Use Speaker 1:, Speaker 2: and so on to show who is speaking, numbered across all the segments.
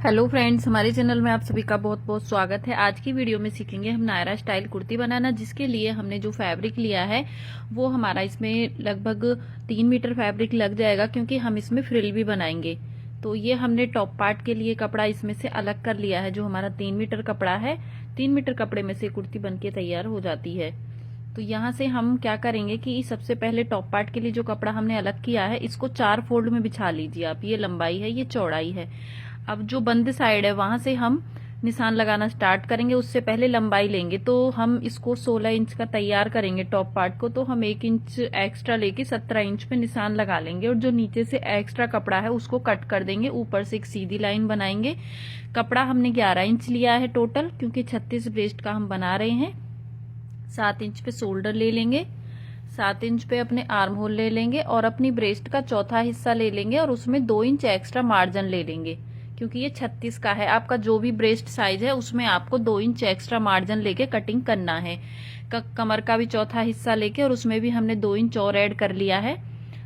Speaker 1: Hello friends, हमारे channel में आप सभी का बहुत बहुत स्वागत है। आज की वीडियो में सीखेंगे हम नायरा स्टाइल कुर्ती बनाना, जिसके लिए हमने जो फैब्रिक लिया है वो हमारा इसमें लगभग 3 मीटर फैब्रिक लग जाएगा, क्योंकि हम इसमें फ्रिल भी बनाएंगे। तो ये हमने टॉप पार्ट के लिए कपड़ा इसमें से अलग कर लिया है, जो हमारा 3 मीटर कपड़ा है। 3 मीटर कपड़े में से कुर्ती बनके तैयार हो जाती है। तो यहाँ से हम क्या करेंगे कि सबसे पहले टॉप पार्ट के लिए जो कपड़ा हमने अलग किया है, इसको 4 फोल्ड में बिछा लीजिए आप। ये लंबाई है, ये चौड़ाई है। अब जो बंद साइड है वहां से हम निशान लगाना स्टार्ट करेंगे। उससे पहले लंबाई लेंगे, तो हम इसको 16 इंच का तैयार करेंगे टॉप पार्ट को। तो हम 1 इंच एक्स्ट्रा लेके 17 इंच पे निशान लगा लेंगे, और जो नीचे से एक्स्ट्रा कपड़ा है उसको कट कर देंगे। ऊपर से एक सीधी लाइन बनाएंगे। कपड़ा हमने 11 इंच लिया है टोटल, क्योंकि 36 ब्रेस्ट का हम बना रहे हैं। 7 इंच पे शोल्डर ले लेंगे, 7 इंच पे अपने आर्म होल ले लेंगे, और अपनी ब्रेस्ट का चौथा हिस्सा ले लेंगे और उसमें 2 इंच एक्स्ट्रा मार्जिन ले लेंगे, क्योंकि ये 36 का है। आपका जो भी ब्रेस्ट साइज है उसमें आपको 2 इंच एक्स्ट्रा मार्जिन लेके कटिंग करना है। कमर का भी चौथा हिस्सा लेके, और उसमें भी हमने 2 इंच और ऐड कर लिया है।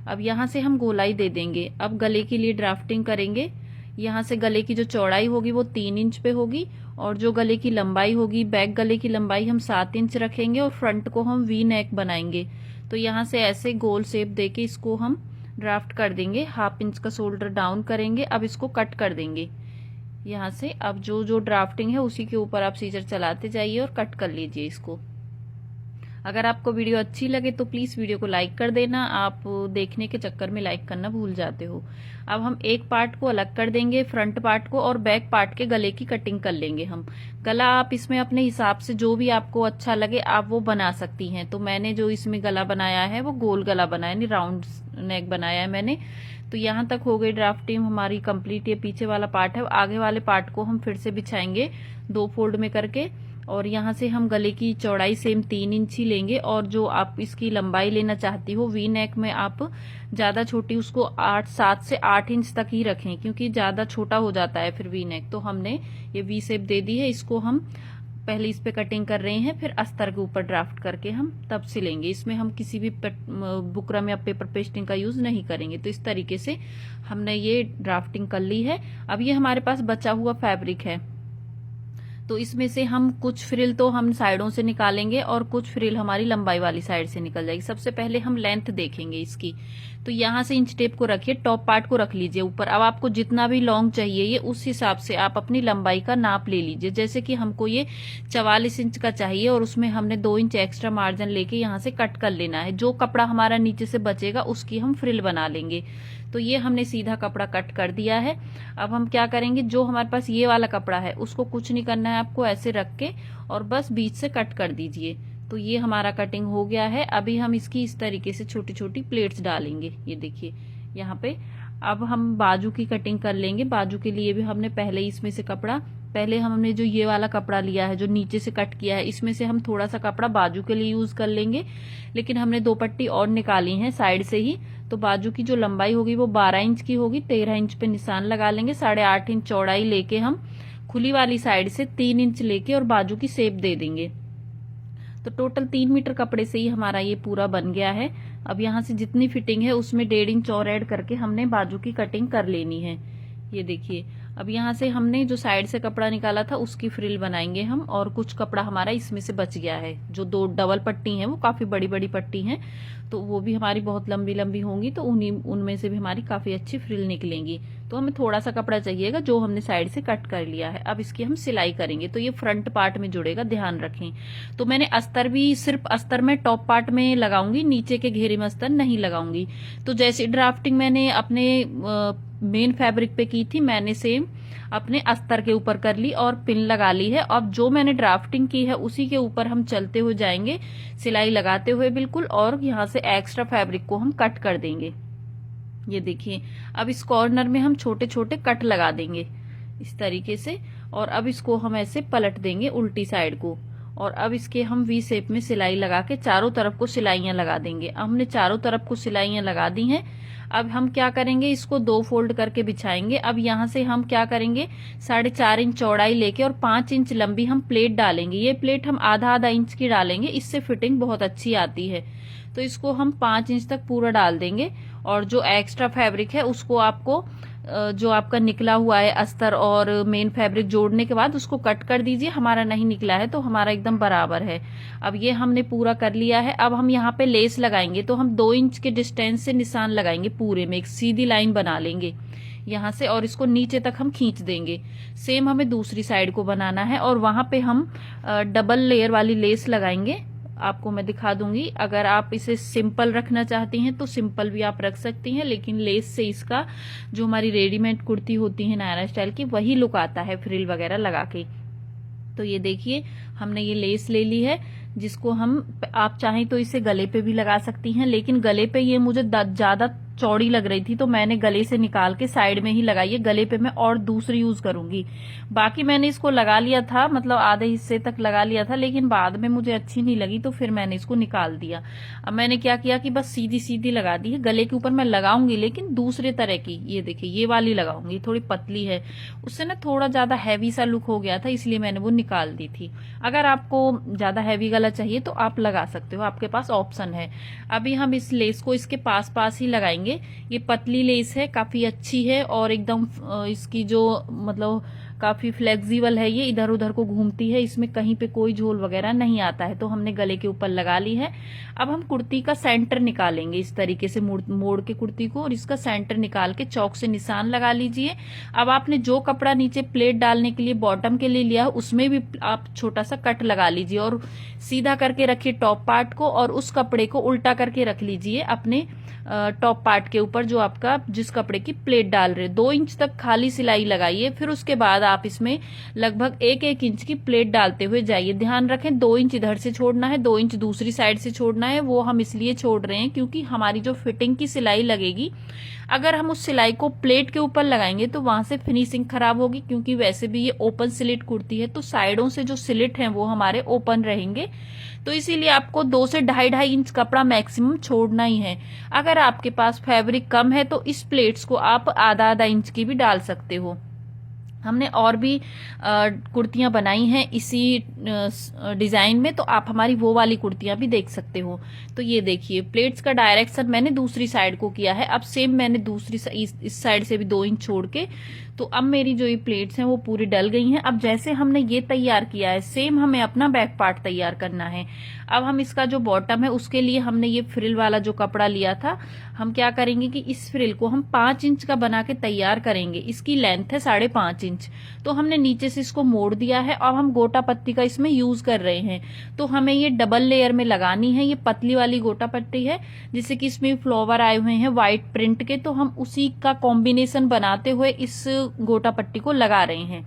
Speaker 1: अब यहाँ से हम गोलाई दे देंगे। अब गले के लिए ड्राफ्टिंग करेंगे। यहाँ से गले की जो चौड़ाई होगी वो 3 इंच पे होगी, और जो गले की लंबाई होगी, बैक गले की लंबाई हम 7 इंच रखेंगे, और फ्रंट को हम वी नेक बनाएंगे। तो यहाँ से ऐसे गोल शेप देके इसको हम ड्राफ्ट कर देंगे। 1/2 इंच का शोल्डर डाउन करेंगे। अब इसको कट कर देंगे यहाँ से। अब जो जो ड्राफ्टिंग है उसी के ऊपर आप सीजर चलाते जाइए और कट कर लीजिए इसको। अगर आपको वीडियो अच्छी लगे तो प्लीज वीडियो को लाइक कर देना। आप देखने के चक्कर में लाइक करना भूल जाते हो। अब हम एक पार्ट को अलग कर देंगे, फ्रंट पार्ट को, और बैक पार्ट के गले की कटिंग कर लेंगे हम। गला आप इसमें अपने हिसाब से जो भी आपको अच्छा लगे आप वो बना सकती हैं। तो मैंने जो इसमें गला बनाया है वो गोल गला बनाया, नहीं राउंड नेक बनाया है मैंने। तो यहाँ तक हो गई ड्राफ्टिंग हमारी कंप्लीट। ये पीछे वाला पार्ट है, आगे वाले पार्ट को हम फिर से बिछाएंगे 2 फोल्ड में करके। और यहाँ से हम गले की चौड़ाई सेम 3 इंच ही लेंगे, और जो आप इसकी लंबाई लेना चाहती हो वी नेक में, आप ज्यादा छोटी उसको 7 से 8 इंच तक ही रखें, क्योंकि ज्यादा छोटा हो जाता है फिर वी नेक। तो हमने ये वी शेप दे दी है। इसको हम पहले इस पे कटिंग कर रहे हैं, फिर अस्तर के ऊपर ड्राफ्ट करके हम तब सिलेंगे। इसमें हम किसी भी बुकरम या पेपर पेस्टिंग का यूज नहीं करेंगे। तो इस तरीके से हमने ये ड्राफ्टिंग कर ली है। अब ये हमारे पास बचा हुआ फैब्रिक है, तो इसमें से हम कुछ फ्रिल तो हम साइडों से निकालेंगे, और कुछ फ्रिल हमारी लंबाई वाली साइड से निकल जाएगी। सबसे पहले हम लेंथ देखेंगे इसकी। तो यहाँ से इंच टेप को रखिए, टॉप पार्ट को रख लीजिए ऊपर। अब आपको जितना भी लॉन्ग चाहिए ये उस हिसाब से आप अपनी लंबाई का नाप ले लीजिए। जैसे कि हमको ये 44 इंच का चाहिए, और उसमें हमने 2 इंच एक्स्ट्रा मार्जिन लेके यहाँ से कट कर लेना है। जो कपड़ा हमारा नीचे से बचेगा उसकी हम फ्रिल बना लेंगे। तो ये हमने सीधा कपड़ा कट कर दिया है। अब हम क्या करेंगे, जो हमारे पास ये वाला कपड़ा है उसको कुछ नहीं करना है आपको, ऐसे रख के और बस बीच से कट कर दीजिए। तो ये हमारा कटिंग हो गया है। अभी हम इसकी इस तरीके से छोटी छोटी प्लेट्स डालेंगे, ये देखिए यहाँ पे। अब हम बाजू की कटिंग कर लेंगे। बाजू के लिए भी हमने पहले इसमें से कपड़ा, पहले हमने जो ये वाला कपड़ा लिया है जो नीचे से कट किया है, इसमें से हम थोड़ा सा कपड़ा बाजू के लिए यूज कर लेंगे। लेकिन हमने 2 पट्टी और निकाली है साइड से ही। तो बाजू की जो लंबाई होगी वो 12 इंच की होगी। 13 इंच पे निशान लगा लेंगे। 8.5 इंच चौड़ाई लेके हम खुली वाली साइड से 3 इंच लेके और बाजू की शेप दे देंगे। तो टोटल 3 मीटर कपड़े से ही हमारा ये पूरा बन गया है। अब यहाँ से जितनी फिटिंग है उसमें 1.5 इंच और ऐड करके हमने बाजू की कटिंग कर लेनी है। ये देखिए, अब यहाँ से हमने जो साइड से कपड़ा निकाला था उसकी फ्रिल बनाएंगे हम, और कुछ कपड़ा हमारा इसमें से बच गया है। जो 2 डबल पट्टी हैं वो काफी बड़ी बड़ी पट्टी हैं, तो वो भी हमारी बहुत लंबी लंबी होंगी, तो उनमें से भी हमारी काफी अच्छी फ्रिल निकलेंगी। तो हमें थोड़ा सा कपड़ा चाहिएगा जो हमने साइड से कट कर लिया है। अब इसकी हम सिलाई करेंगे। तो ये फ्रंट पार्ट में जुड़ेगा, ध्यान रखें। तो मैंने अस्तर भी सिर्फ अस्तर में टॉप पार्ट में लगाऊंगी, नीचे के घेरे में अस्तर नहीं लगाऊंगी। तो जैसे ड्राफ्टिंग मैंने अपने मेन फैब्रिक पे की थी, मैंने सेम अपने अस्तर के ऊपर कर ली और पिन लगा ली है। अब जो मैंने ड्राफ्टिंग की है उसी के ऊपर हम चलते हुए जाएंगे, सिलाई लगाते हुए बिल्कुल, और यहाँ से एक्स्ट्रा फैब्रिक को हम कट कर देंगे। ये देखिए, अब इस कॉर्नर में हम छोटे छोटे कट लगा देंगे इस तरीके से, और अब इसको हम ऐसे पलट देंगे उल्टी साइड को, और अब इसके हम वी शेप में सिलाई लगा के चारों तरफ को सिलाइयां लगा देंगे। अब हमने चारों तरफ को सिलाइयां लगा दी हैं। अब हम क्या करेंगे, इसको 2 फोल्ड करके बिछाएंगे। अब यहाँ से हम क्या करेंगे, 4.5 इंच चौड़ाई लेके और 5 इंच लंबी हम प्लेट डालेंगे। ये प्लेट हम आधा इंच की डालेंगे, इससे फिटिंग बहुत अच्छी आती है। तो इसको हम 5 इंच तक पूरा डाल देंगे, और जो एक्स्ट्रा फैब्रिक है उसको आपको जो आपका निकला हुआ है अस्तर और मेन फैब्रिक जोड़ने के बाद उसको कट कर दीजिए। हमारा नहीं निकला है तो हमारा एकदम बराबर है। अब ये हमने पूरा कर लिया है। अब हम यहाँ पे लेस लगाएंगे तो हम 2 इंच के डिस्टेंस से निशान लगाएंगे, पूरे में एक सीधी लाइन बना लेंगे यहाँ से और इसको नीचे तक हम खींच देंगे। सेम हमें दूसरी साइड को बनाना है और वहां पे हम डबल लेयर वाली लेस लगाएंगे। आपको मैं दिखा दूंगी। अगर आप इसे सिंपल रखना चाहती हैं तो सिंपल भी आप रख सकती हैं, लेकिन लेस से इसका जो हमारी रेडीमेड कुर्ती होती है नायरा स्टाइल की, वही लुक आता है फ्रिल वगैरह लगा के। तो ये देखिए हमने ये लेस ले ली है, जिसको हम आप चाहें तो इसे गले पे भी लगा सकती हैं, लेकिन गले पे ये मुझे ज्यादा चौड़ी लग रही थी तो मैंने गले से निकाल के साइड में ही लगाई है। गले पे मैं और दूसरी यूज करूंगी। बाकी मैंने इसको लगा लिया था, मतलब आधे हिस्से तक लगा लिया था, लेकिन बाद में मुझे अच्छी नहीं लगी तो फिर मैंने इसको निकाल दिया। अब मैंने क्या किया कि बस सीधी सीधी लगा दी है। गले के ऊपर मैं लगाऊंगी लेकिन दूसरे तरह की, ये देखिए ये वाली लगाऊंगी, थोड़ी पतली है, उससे ना थोड़ा ज्यादा हैवी सा लुक हो गया था, इसलिए मैंने वो निकाल दी थी। अगर आपको ज्यादा हैवी गला चाहिए तो आप लगा सकते हो, आपके पास ऑप्शन है। अभी हम इस लेस को इसके पास पास ही लगाएंगे। ये पतली लेस है, काफी अच्छी है और एकदम इसकी जो मतलब काफी फ्लेक्सिबल है, ये इधर उधर को घूमती है, इसमें कहीं पे कोई झोल वगैरह नहीं आता है। तो हमने गले के ऊपर लगा ली है। अब हम कुर्ती का सेंटर निकालेंगे इस तरीके से मोड़ के कुर्ती को, और इसका सेंटर निकाल के चौक से निशान लगा लीजिए। अब आपने जो कपड़ा नीचे प्लेट डालने के लिए बॉटम के लिए लिया है उसमें भी आप छोटा सा कट लगा लीजिए और सीधा करके रखिए टॉप पार्ट को, और उस कपड़े को उल्टा करके रख लीजिए अपने टॉप पार्ट के ऊपर जो आपका जिस कपड़े की प्लेट डाल रहे। 2 इंच तक खाली सिलाई लगाइए, फिर उसके बाद आप इसमें लगभग 1-1 इंच की प्लेट डालते हुए जाइए। ध्यान रखें 2 इंच इधर से छोड़ना है, 2 इंच दूसरी साइड से छोड़ना है। वो हम इसलिए छोड़ रहे हैं क्योंकि हमारी जो फिटिंग की सिलाई लगेगी, अगर हम उस सिलाई को प्लेट के ऊपर लगाएंगे तो वहां से फिनिशिंग खराब होगी, क्योंकि वैसे भी ये ओपन स्लिट कुर्ती है तो साइडों से जो स्लिट हैं वो हमारे ओपन रहेंगे। तो इसीलिए आपको 2 से 2.5 इंच कपड़ा मैक्सिमम छोड़ना ही है। अगर आपके पास फैब्रिक कम है तो इस प्लेट्स को आप आधा इंच की भी डाल सकते हो। हमने और भी कुर्तियां बनाई हैं इसी डिजाइन में, तो आप हमारी वो वाली कुर्तियां भी देख सकते हो। तो ये देखिए प्लेट्स का डायरेक्शन मैंने दूसरी साइड को किया है। अब सेम मैंने दूसरी इस साइड से भी 2 इंच छोड़ के, तो अब मेरी जो ये प्लेट्स हैं वो पूरी डल गई हैं। अब जैसे हमने ये तैयार किया है, सेम हमें अपना बैक पार्ट तैयार करना है। अब हम इसका जो बॉटम है उसके लिए हमने ये फ्रिल वाला जो कपड़ा लिया था, हम क्या करेंगे कि इस फ्रिल को हम 5 इंच का बना के तैयार करेंगे। इसकी लेंथ है 5.5 इंच, तो हमने नीचे से इसको मोड़ दिया है। अब हम गोटा पत्ती का इसमें यूज कर रहे हैं, तो हमें ये डबल लेयर में लगानी है। ये पतली वाली गोटा पट्टी है, जिससे कि इसमें फ्लावर आए हुए हैं व्हाइट प्रिंट के, तो हम उसी का कॉम्बिनेशन बनाते हुए इस गोटा पट्टी को लगा रहे हैं।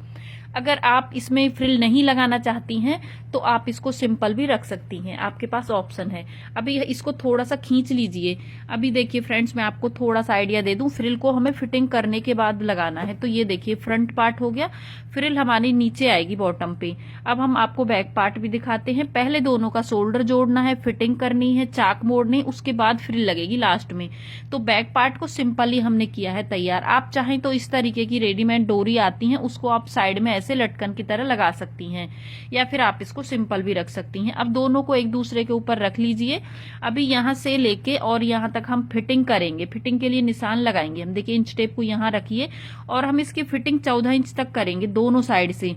Speaker 1: अगर आप इसमें फ्रिल नहीं लगाना चाहती हैं तो आप इसको सिंपल भी रख सकती हैं, आपके पास ऑप्शन है। अभी इसको थोड़ा सा खींच लीजिए। अभी देखिए फ्रेंड्स, मैं आपको थोड़ा सा आइडिया दे दूं, फ्रिल को हमें फिटिंग करने के बाद लगाना है। तो ये देखिए फ्रंट पार्ट हो गया, फ्रिल हमारी नीचे आएगी बॉटम पे। अब हम आपको बैक पार्ट भी दिखाते हैं। पहले दोनों का शोल्डर जोड़ना है, फिटिंग करनी है, चाक मोड़नी, उसके बाद फ्रिल लगेगी लास्ट में। तो बैक पार्ट को सिंपली हमने किया है तैयार। आप चाहें तो इस तरीके की रेडीमेड डोरी आती है, उसको आप साइड में ऐसे लटकन की तरह लगा सकती हैं, या फिर आप इसको सिंपल भी रख सकती हैं। अब दोनों को एक दूसरे के ऊपर रख लीजिए। अभी यहां से लेके और यहां तक हम फिटिंग करेंगे। फिटिंग के लिए निशान लगाएंगे हम। देखिए इंच टेप को यहां रखिए और हम इसकी फिटिंग 14 इंच तक करेंगे दोनों साइड से,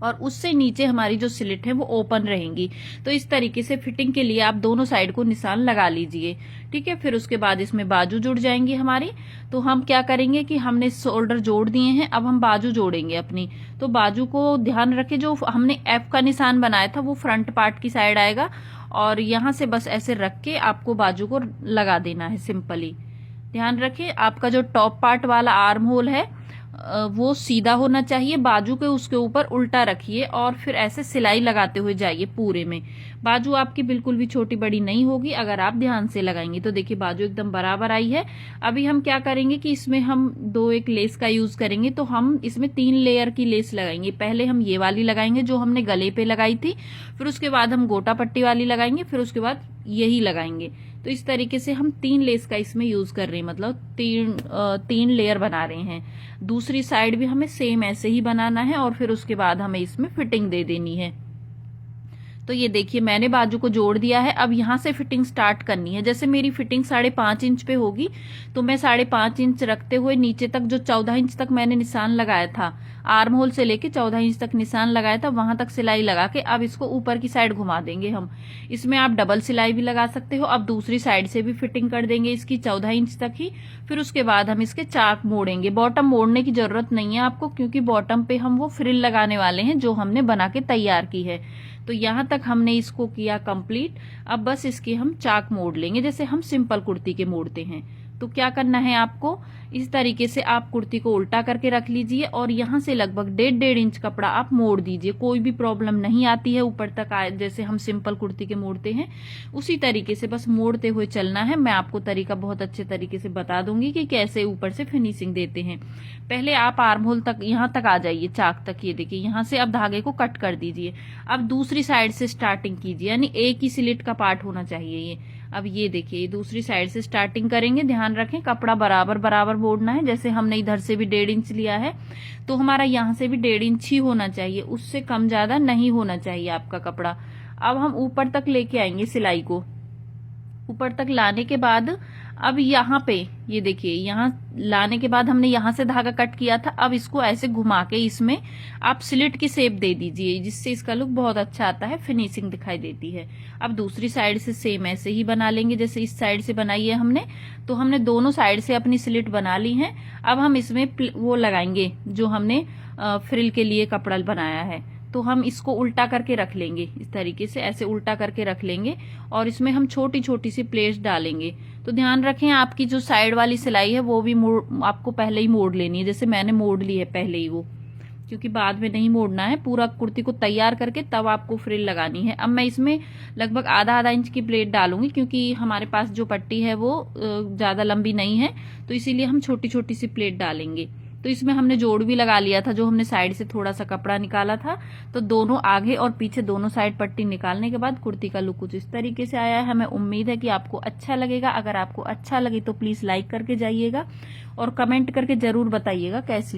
Speaker 1: और उससे नीचे हमारी जो स्लिट है वो ओपन रहेंगी। तो इस तरीके से फिटिंग के लिए आप दोनों साइड को निशान लगा लीजिए, ठीक है। फिर उसके बाद इसमें बाजू जुड़ जाएंगी हमारी। तो हम क्या करेंगे कि हमने शोल्डर जोड़ दिए हैं, अब हम बाजू जोड़ेंगे अपनी। तो बाजू को ध्यान रखें, जो हमने एफ का निशान बनाया था वो फ्रंट पार्ट की साइड आएगा, और यहां से बस ऐसे रख के आपको बाजू को लगा देना है सिंपली। ध्यान रखें आपका जो टॉप पार्ट वाला आर्म होल है वो सीधा होना चाहिए, बाजू के उसके ऊपर उल्टा रखिए और फिर ऐसे सिलाई लगाते हुए जाइए पूरे में। बाजू आपकी बिल्कुल भी छोटी बड़ी नहीं होगी अगर आप ध्यान से लगाएंगे। तो देखिए बाजू एकदम बराबर आई है। अभी हम क्या करेंगे कि इसमें हम 2-1 लेस का यूज करेंगे। तो हम इसमें 3 लेयर की लेस लगाएंगे। पहले हम ये वाली लगाएंगे जो हमने गले पे लगाई थी, फिर उसके बाद हम गोटा पट्टी वाली लगाएंगे, फिर उसके बाद यही लगाएंगे। तो इस तरीके से हम 3 लेस का इसमें यूज कर रहे हैं, मतलब 3 लेयर बना रहे हैं। दूसरी साइड भी हमें सेम ऐसे ही बनाना है और फिर उसके बाद हमें इसमें फिटिंग दे देनी है। तो ये देखिए मैंने बाजू को जोड़ दिया है। अब यहाँ से फिटिंग स्टार्ट करनी है। जैसे मेरी फिटिंग 5.5 इंच पे होगी तो मैं 5.5 इंच रखते हुए नीचे तक जो 14 इंच तक मैंने निशान लगाया था, आर्म होल से लेके 14 इंच तक निशान लगाया था, वहां तक सिलाई लगा के अब इसको ऊपर की साइड घुमा देंगे हम। इसमें आप डबल सिलाई भी लगा सकते हो। अब दूसरी साइड से भी फिटिंग कर देंगे इसकी 14 इंच तक ही। फिर उसके बाद हम इसके चाक मोड़ेंगे। बॉटम मोड़ने की जरूरत नहीं है आपको, क्योंकि बॉटम पे हम वो फ्रिल लगाने वाले हैं जो हमने बना के तैयार की है। तो यहां तक हमने इसको किया कंप्लीट। अब बस इसके हम चाक मोड़ लेंगे जैसे हम सिंपल कुर्ती के मोड़ते हैं। तो क्या करना है आपको, इस तरीके से आप कुर्ती को उल्टा करके रख लीजिए और यहाँ से लगभग 1.5 इंच कपड़ा आप मोड़ दीजिए। कोई भी प्रॉब्लम नहीं आती है ऊपर तक आए, जैसे हम सिंपल कुर्ती के मोड़ते हैं उसी तरीके से बस मोड़ते हुए चलना है। मैं आपको तरीका बहुत अच्छे तरीके से बता दूंगी कि कैसे ऊपर से फिनिशिंग देते हैं। पहले आप आर्म होल तक यहाँ तक आ जाइए, चाक तक। ये देखिए यहाँ से अब धागे को कट कर दीजिए। अब दूसरी साइड से स्टार्टिंग कीजिए, यानी एक ही स्लिट का पार्ट होना चाहिए ये। अब ये देखिए दूसरी साइड से स्टार्टिंग करेंगे। ध्यान रखें कपड़ा बराबर बराबर मोड़ना है। जैसे हमने इधर से भी 1.5 इंच लिया है तो हमारा यहाँ से भी 1.5 इंच ही होना चाहिए, उससे कम ज्यादा नहीं होना चाहिए आपका कपड़ा। अब हम ऊपर तक लेके आएंगे सिलाई को। ऊपर तक लाने के बाद अब यहाँ पे ये देखिए, यहाँ लाने के बाद हमने यहाँ से धागा कट किया था। अब इसको ऐसे घुमा के इसमें आप स्लिट की शेप दे दीजिए, जिससे इसका लुक बहुत अच्छा आता है, फिनिशिंग दिखाई देती है। अब दूसरी साइड से सेम ऐसे ही बना लेंगे जैसे इस साइड से बनाई है हमने। तो हमने दोनों साइड से अपनी स्लिट बना ली है। अब हम इसमें वो लगाएंगे जो हमने फ्रिल के लिए कपड़ा बनाया है। तो हम इसको उल्टा करके रख लेंगे, इस तरीके से ऐसे उल्टा करके रख लेंगे और इसमें हम छोटी छोटी सी प्लेट्स डालेंगे। तो ध्यान रखें आपकी जो साइड वाली सिलाई है वो भी आपको पहले ही मोड़ लेनी है। जैसे मैंने मोड़ ली है पहले ही वो, क्योंकि बाद में नहीं मोड़ना है। पूरा कुर्ती को तैयार करके तब आपको फ्रिल लगानी है। अब मैं इसमें लगभग आधा इंच की प्लेट डालूंगी, क्योंकि हमारे पास जो पट्टी है वो ज्यादा लंबी नहीं है, तो इसीलिए हम छोटी छोटी सी प्लेट डालेंगे। तो इसमें हमने जोड़ भी लगा लिया था, जो हमने साइड से थोड़ा सा कपड़ा निकाला था। तो दोनों आगे और पीछे दोनों साइड पट्टी निकालने के बाद कुर्ती का लुक कुछ इस तरीके से आया है। हमें उम्मीद है कि आपको अच्छा लगेगा। अगर आपको अच्छा लगे तो प्लीज लाइक करके जाइएगा और कमेंट करके जरूर बताइएगा कैसी